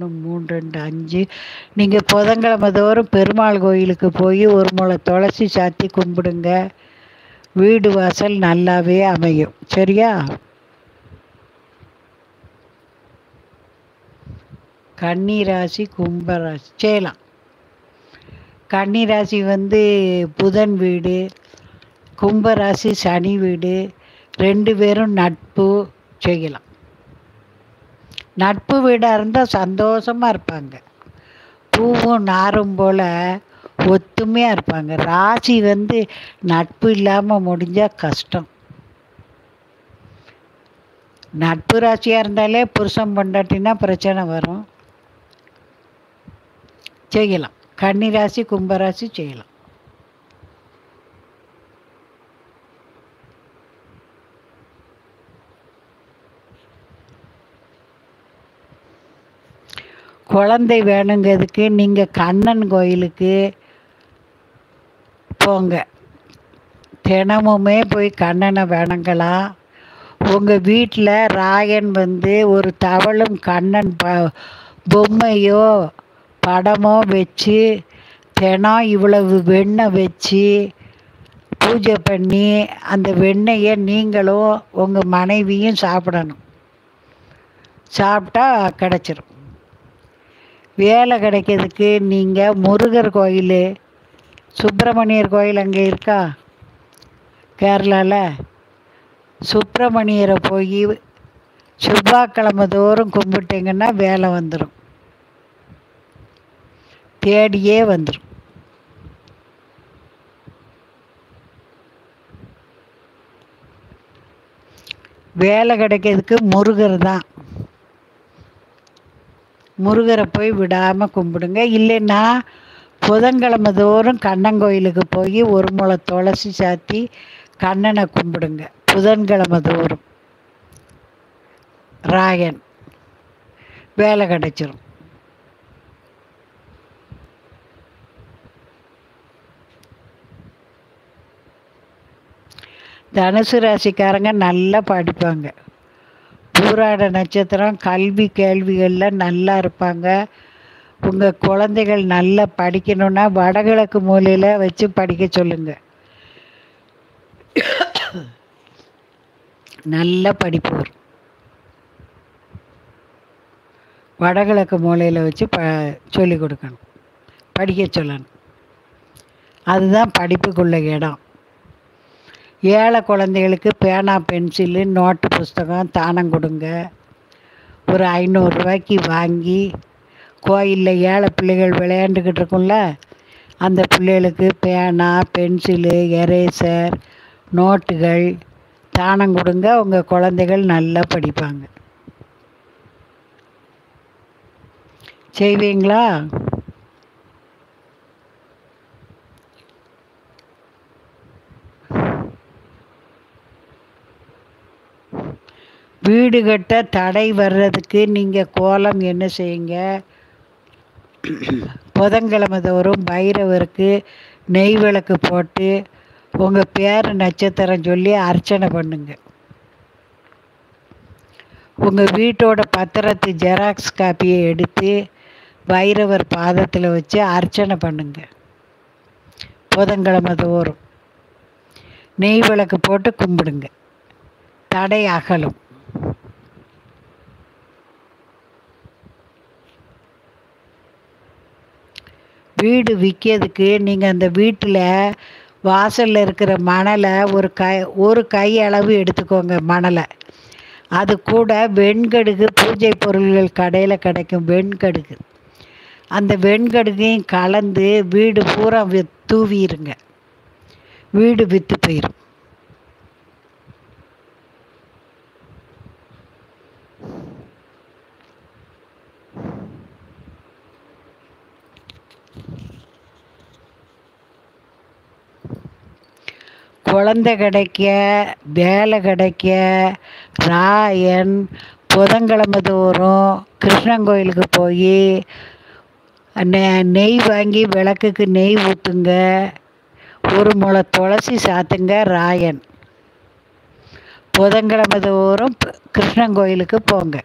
3, 2, 5 நீங்கள் புதன்கிழமை தோறும் பெருமாள் கோயிலுக்கு போய் ஒரு முளை துளசி சாத்தி கும்பிடுங்க. வீடு வாசல் நல்லாவே அமையும். சரியா? கன்னிராசி கும்பராசி செய்யலாம். கன்னிராசி புதன் வீடு, கும்பராசி சனி வீடு, 2 பேரும் நட்பு செய்யலாம். நட்பு வீடாக இருந்தால் சந்தோஷமாக இருப்பாங்க. பூவும் நாரும் போல் ஒத்துமையாக இருப்பாங்க. ராசி நட்பு இல்லாமல் முடிஞ்சால் கஷ்டம். நட்பு ராசியாக இருந்தாலே புருஷன் பொண்டாட்டினா பிரச்சனை வரும். செய்யலாம். கன்னிராசி கும்பராசி செய்யலாம். குழந்தை வேணுங்கிறதுக்கு நீங்கள் கண்ணன் கோயிலுக்கு போங்க. தினமுமே போய் கண்ணனை வணங்கலாம். உங்கள் வீட்டில் ராயன் ஒரு தவளும் கண்ணன் பொம்மையோ படமோ வச்சு தினம் இவ்வளவு வெண்ணெய் வச்சு பூஜை பண்ணி அந்த வெண்ணெயை நீங்களும் உங்கள் மனைவியும் சாப்பிடணும். சாப்பிட்டா கிடச்சிரும். வேலை கிடைக்கிறதுக்கு நீங்கள் முருகர் கோயில், சுப்பிரமணியர் கோயில் அங்கே இருக்கா கேரளாவில், சுப்பிரமணியரை போய் செவ்வாய்க்கிழமை தோறும் கும்பிட்டிங்கன்னா வேலை வந்துடும். தேடியே வந்துடும். வேலை கிடைக்கிறதுக்கு முருகர் தான். முருகரை போய் விடாமல் கும்பிடுங்க. இல்லைன்னா புதன்கிழமை தோறும் கண்ணன் கோயிலுக்கு போய் ஒரு முளை துளசி சாத்தி கண்ணனை கும்பிடுங்க. புதன்கிழமை தோறும் ராயன் வேலை கிடைச்சிரும். தனுசு ராசிக்காரங்க நல்லா படிப்பாங்க. பூராட நட்சத்திரம் கல்வி கேள்விகளில் நல்லா இருப்பாங்க. உங்கள் குழந்தைகள் நல்லா படிக்கணுன்னா வடகிழக்கு மூலையில் வச்சு படிக்க சொல்லுங்கள். நல்ல படிப்பு வரும். வடகிழக்கு மூலையில் வச்சு சொல்லிக் கொடுக்கணும், படிக்க சொல்லணும். அதுதான் படிப்புக்குள்ள இடம். ஏழை குழந்தைகளுக்கு பேனா பென்சிலு நோட்டு புஸ்தகம் தானம் கொடுங்க. ஒரு 500 ரூபாய்க்கு வாங்கி கோயிலில் ஏழை பிள்ளைகள் விளையாண்டுக்கிட்டு இருக்கும்ல, அந்த பிள்ளைகளுக்கு பேனா பென்சிலு எரேசர் நோட்டுகள் தானம் கொடுங்க. உங்கள் குழந்தைகள் நல்லா படிப்பாங்க. செய்வீங்களா? வீடு கட்ட தடை வர்றதுக்கு நீங்கள் கோலம் என்ன செய்யுங்க? புதன்கிழமை தோறும் பைரவருக்கு நெய் விளக்கு போட்டு உங்கள் பேர் நட்சத்திரம் சொல்லி அர்ச்சனை பண்ணுங்க. உங்கள் வீட்டோட பத்திரத்து ஜெராக்ஸ் காப்பியை எடுத்து பைரவர் பாதத்தில் வச்சு அர்ச்சனை பண்ணுங்க. புதன்கிழமை தோறும் நெய் விளக்கு போட்டு கும்பிடுங்க. தடை அகலும். வீடு விற்கிறதுக்கு நீங்கள் அந்த வீட்டில் வாசலில் இருக்கிற மணலை ஒரு கை அளவு எடுத்துக்கோங்க. மணலை அது கூட வெண்கடுகு, பூஜை பொருள்கள் கடையில் கிடைக்கும் வெண்கடுகு, அந்த வெண்கடுகையும் கலந்து வீடு பூரா தூவிடுங்க. வீடு விற்று போயிடும். குழந்தை கிடைக்க, வேலை கிடைக்க ராயன் புதன்கிழமை தோறும் கிருஷ்ணன் கோயிலுக்கு போய் நெய் வாங்கி விளக்குக்கு நெய் ஊற்றுங்க. ஒரு முளை துளசி சாத்துங்க. ராயன் புதன்கிழமை தோறும் கிருஷ்ணன் கோயிலுக்கு போங்க.